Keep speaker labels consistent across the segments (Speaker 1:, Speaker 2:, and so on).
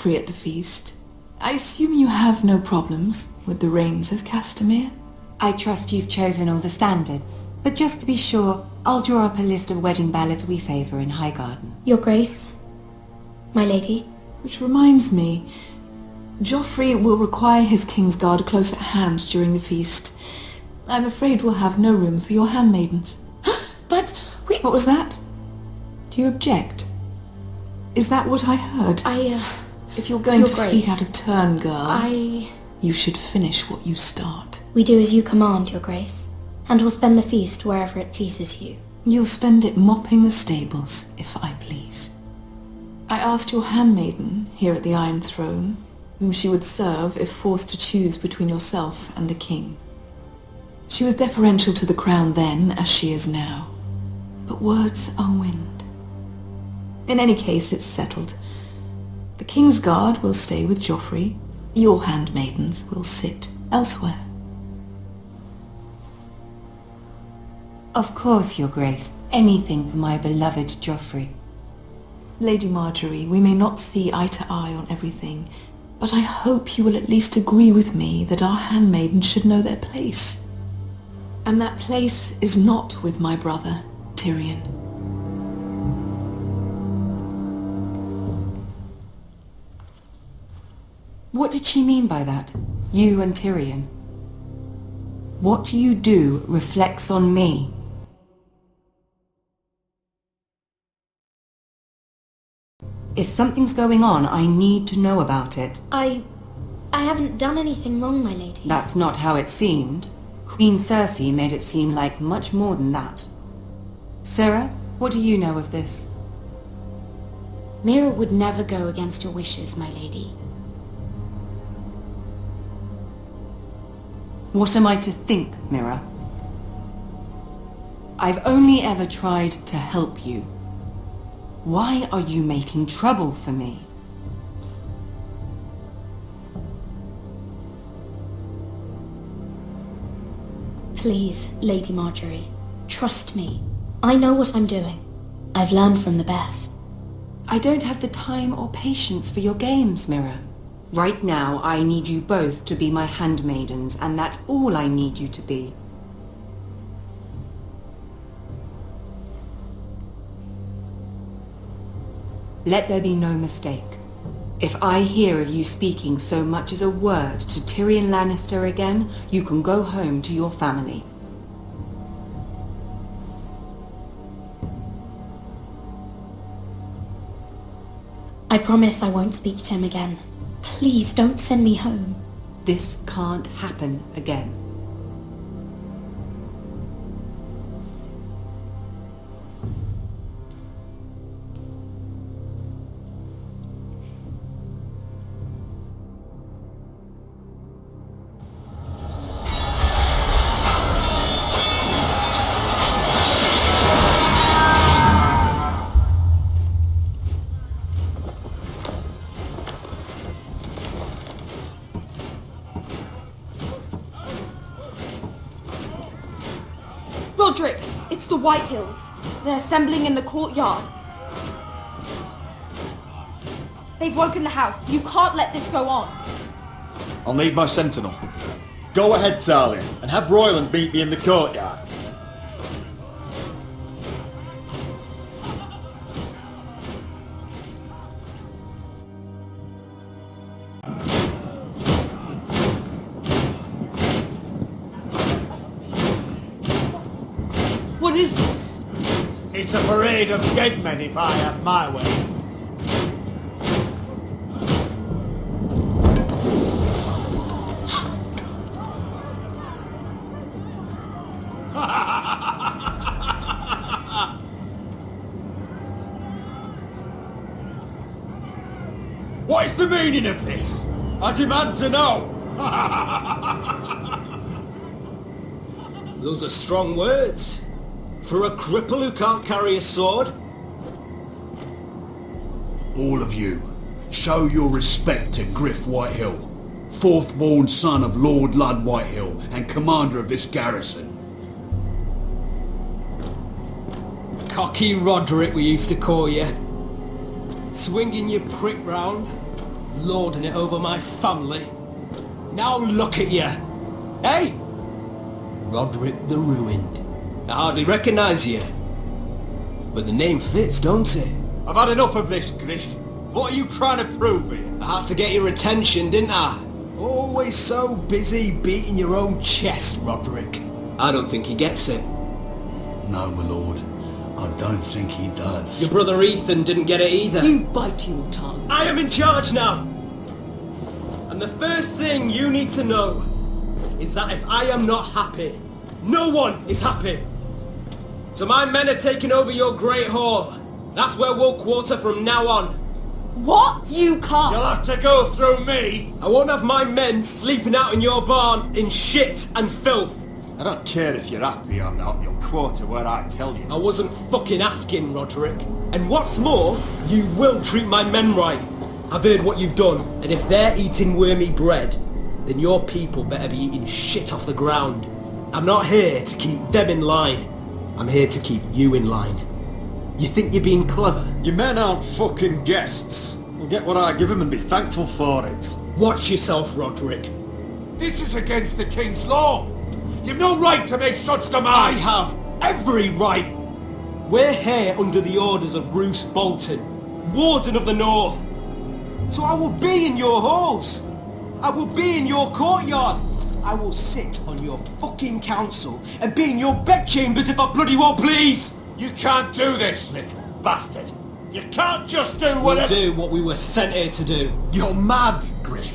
Speaker 1: Joffrey at the feast. I assume you have no problems with the rains of Castamere?
Speaker 2: I trust you've chosen all the standards. But just to be sure, I'll draw up a list of wedding ballads we favour in Highgarden.
Speaker 3: Your Grace, my lady.
Speaker 1: Which reminds me, Joffrey will require his Kingsguard close at hand during the feast. I'm afraid we'll have no room for your handmaidens.
Speaker 3: But we...
Speaker 1: What was that? Do you object? Is that what I heard? If you're going
Speaker 3: Your
Speaker 1: to
Speaker 3: Grace,
Speaker 1: speak out of turn, girl,
Speaker 3: you
Speaker 1: should finish what you start.
Speaker 3: We do as you command, Your Grace, and will spend the feast wherever it pleases you.
Speaker 1: You'll spend it mopping the stables, if I please. I asked your handmaiden here at the Iron Throne whom she would serve if forced to choose between yourself and the king. She was deferential to the crown then, as she is now. But words are wind. In any case, it's settled. The Kingsguard will stay with Joffrey. Your handmaidens will sit elsewhere.
Speaker 2: Of course, Your Grace. Anything for my beloved Joffrey.
Speaker 1: Lady Marjorie, we may not see eye to eye on everything, but I hope you will at least agree with me that our handmaidens should know their place. And that place is not with my brother, Tyrion.
Speaker 2: What did she mean by that? You and Tyrion? What you do reflects on me. If something's going on, I need to know about it.
Speaker 3: I haven't done anything wrong, my lady.
Speaker 2: That's not how it seemed. Queen Cersei made it seem like much more than that. Sarah, what do you know of this?
Speaker 3: Mira would never go against your wishes, my lady.
Speaker 2: What am I to think, Mira? I've only ever tried to help you. Why are you making trouble for me?
Speaker 3: Please, Lady Marjorie, trust me. I know what I'm doing. I've learned from the best.
Speaker 2: I don't have the time or patience for your games, Mira. Right now, I need you both to be my handmaidens, and that's all I need you to be. Let there be no mistake. If I hear of you speaking so much as a word to Tyrion Lannister again, you can go home to your family.
Speaker 3: I promise I won't speak to him again. Please don't send me home.
Speaker 2: This can't happen again.
Speaker 4: Roderick, it's the Whitehills. They're assembling in the courtyard. They've woken the house. You can't let this go on.
Speaker 5: I'll need my sentinel. Go ahead, Talia, and have Royland meet me in the courtyard.
Speaker 4: What is this?
Speaker 5: It's a parade of dead men if I have my way. What is the meaning of this? I demand to know!
Speaker 6: Those are strong words. For a cripple who can't carry a sword?
Speaker 7: All of you, show your respect to Griff Whitehill, fourth-born son of Lord Ludd Whitehill and commander of this garrison.
Speaker 6: Cocky Roderick, we used to call you. Swinging your prick round. lording it over my family. Now look at you. Hey? Roderick the Ruined. I hardly recognise you. But the name fits, don't it?
Speaker 5: I've had enough of this, Griff. What are you trying to prove here?
Speaker 6: I had to get your attention, didn't I? Always so busy beating your own chest, Roderick. I don't think he gets it.
Speaker 7: No, my lord. I don't think he does.
Speaker 6: Your brother Ethan didn't get it either.
Speaker 2: You bite your tongue.
Speaker 6: I am in charge now! And the first thing you need to know is that if I am not happy, no one is happy. So my men are taking over your Great Hall. That's where we'll quarter from now on.
Speaker 4: What? You can't.
Speaker 5: You'll have to go through me!
Speaker 6: I won't have my men sleeping out in your barn in shit and filth.
Speaker 5: I don't care if you're happy or not, you'll quarter where I tell you.
Speaker 6: I wasn't fucking asking, Roderick. And what's more, you will treat my men right. I've heard what you've done, and if they're eating wormy bread, then your people better be eating shit off the ground. I'm not here to keep them in line. I'm here to keep you in line. You think you're being clever?
Speaker 5: Your men aren't fucking guests. We'll get what I give them and be thankful for it.
Speaker 6: Watch yourself, Roderick.
Speaker 8: This is against the King's law. You've no right to make such
Speaker 6: I
Speaker 8: demands.
Speaker 6: have every right. We're here under the orders of Roose Bolton, Warden of the North. So I will be in your halls. I will be in your courtyard. I will sit on your fucking council and be in your bedchambers if I bloody well please.
Speaker 8: You can't do this, little bastard. You can't just do
Speaker 6: We'll
Speaker 8: whatever...
Speaker 6: do what we were sent here to do.
Speaker 5: You're mad, Griff.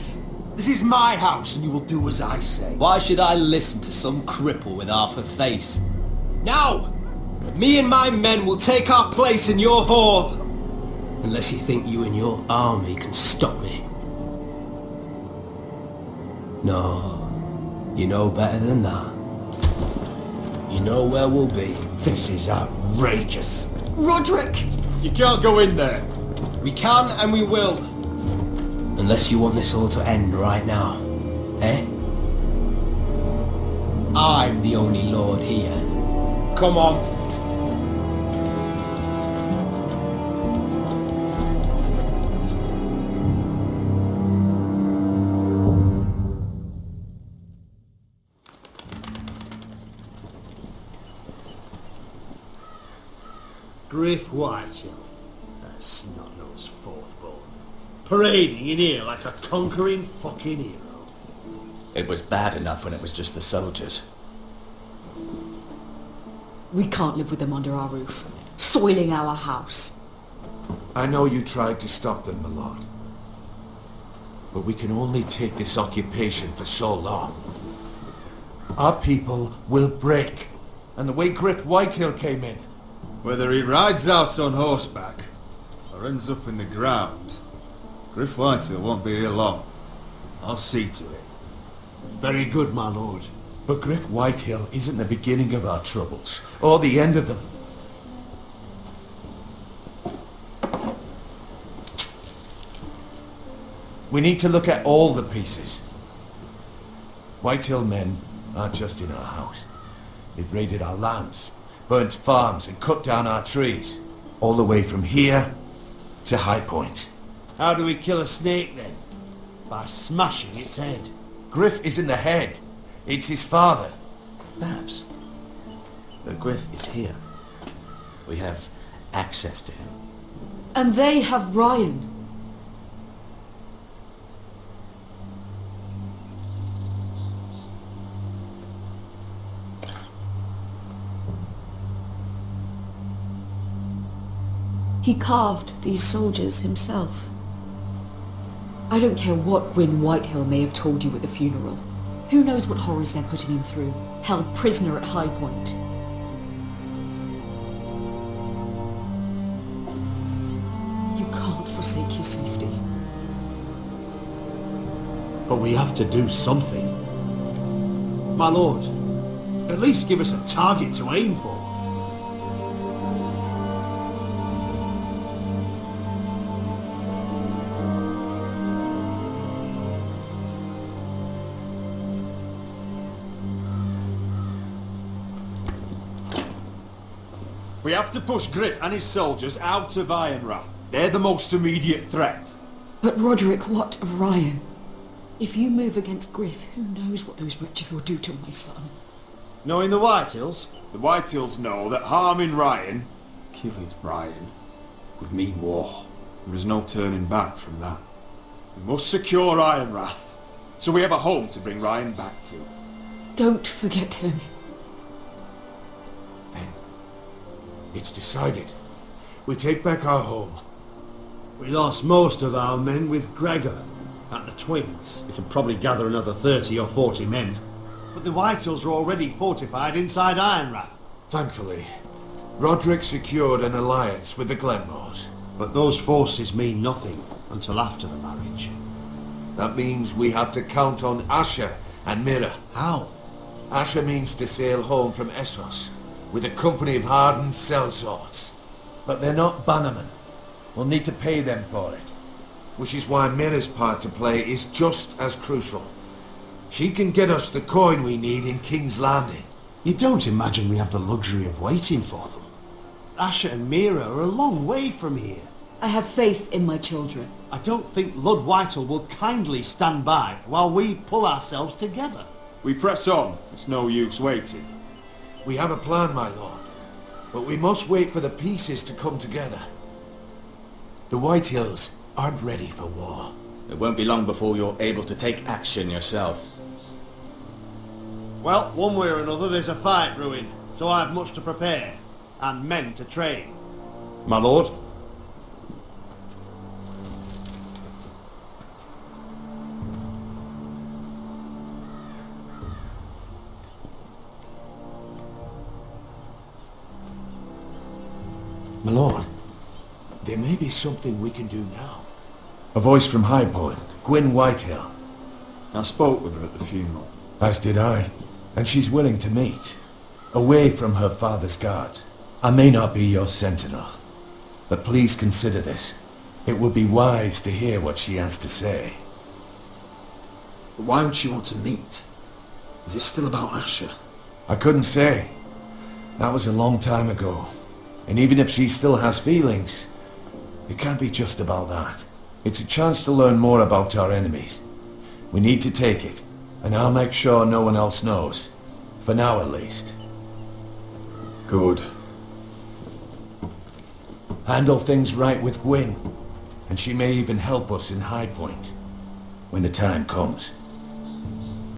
Speaker 5: This is my house and you will do as I say.
Speaker 6: Why should I listen to some cripple with half a face? Now, me and my men will take our place in your hall. Unless you think you and your army can stop me. No, you know better than that. You know where we'll be.
Speaker 8: This is outrageous.
Speaker 4: Roderick!
Speaker 5: You can't go in there.
Speaker 6: We can and we will. Unless you want this all to end right now. Eh? I'm the only lord here. Come on.
Speaker 8: Griff Whitehill, that snot-nosed fourth-born, parading in here like a conquering fucking hero.
Speaker 9: It was bad enough when it was just the soldiers.
Speaker 2: We can't live with them under our roof, soiling our house.
Speaker 8: I know you tried to stop them, my lord. But we can only take this occupation for so long. Our people will break. And the way Griff Whitehill came in,
Speaker 5: Whether he rides out on horseback or ends up in the ground, Griff Whitehill won't be here long. I'll see to it.
Speaker 8: very good, my lord. But Griff Whitehill isn't the beginning of our troubles, or the end of them. We need to look at all the pieces. Whitehill men aren't just in our house. They've raided our lands, burnt farms and cut down our trees. All the way from here to High Point.
Speaker 10: How do we kill a snake then? By smashing its head.
Speaker 8: Griff isn't the head. It's his father.
Speaker 9: Perhaps. But Griff is here. We have access to him.
Speaker 2: And they have Ryan. He carved these soldiers himself. I don't care what Gwyn Whitehill may have told you at the funeral. Who knows what horrors they're putting him through, held prisoner at High Point. You can't forsake his safety.
Speaker 10: But we have to do something. My lord, at least give us a target to aim for.
Speaker 5: We have to push Griff and his soldiers out of Ironrath. They're the most immediate threat.
Speaker 2: But Roderick, what of Ryan? If you move against Griff, who knows what those witches will do to my son?
Speaker 10: Knowing the Whitehills?
Speaker 5: The Whitehills know that harming Ryan, killing Ryan, would mean war. There is no turning back from that. We must secure Ironrath, so we have a home to bring Ryan back to.
Speaker 2: Don't forget him.
Speaker 8: Then, it's decided. We take back our home.
Speaker 10: We lost most of our men with Gregor at the Twins. We can probably gather another 30 or 40 men. But the Whitehills are already fortified inside Ironrath.
Speaker 8: Thankfully, Roderick secured an alliance with the Glenmores.
Speaker 10: But those forces mean nothing until after the marriage.
Speaker 8: That means we have to count on Asher and Mira.
Speaker 10: How?
Speaker 8: Asher means to sail home from Essos with a company of hardened sellswords. But they're not bannermen. We'll need to pay them for it. Which is why Mira's part to play is just as crucial. She can get us the coin we need in King's Landing.
Speaker 10: You don't imagine we have the luxury of waiting for them? Asher and Mira are a long way from here.
Speaker 2: I have faith in my children.
Speaker 10: I don't think Lord Whitehall will kindly stand by while we pull ourselves together.
Speaker 5: We press on. It's no use waiting.
Speaker 8: We have a plan, my lord. But we must wait for the pieces to come together. The Whitehills aren't ready for war.
Speaker 9: It won't be long before you're able to take action yourself.
Speaker 10: Well, one way or another there's a fight brewing, so I've much to prepare, and men to train. My lord?
Speaker 8: My lord, there may be something we can do now. A voice from High Point, Gwyn Whitehill.
Speaker 5: I spoke with her at the funeral.
Speaker 8: As did I. And she's willing to meet. Away from her father's guards. I may not be your sentinel, but please consider this. It would be wise to hear what she has to say.
Speaker 5: But why would she want to meet? Is it still about Asher?
Speaker 8: I couldn't say. That was a long time ago. And even if she still has feelings, it can't be just about that. It's a chance to learn more about our enemies. We need to take it, and I'll make sure no one else knows. For now, at least.
Speaker 5: Good.
Speaker 8: Handle things right with Gwyn, and she may even help us in High Point when the time comes.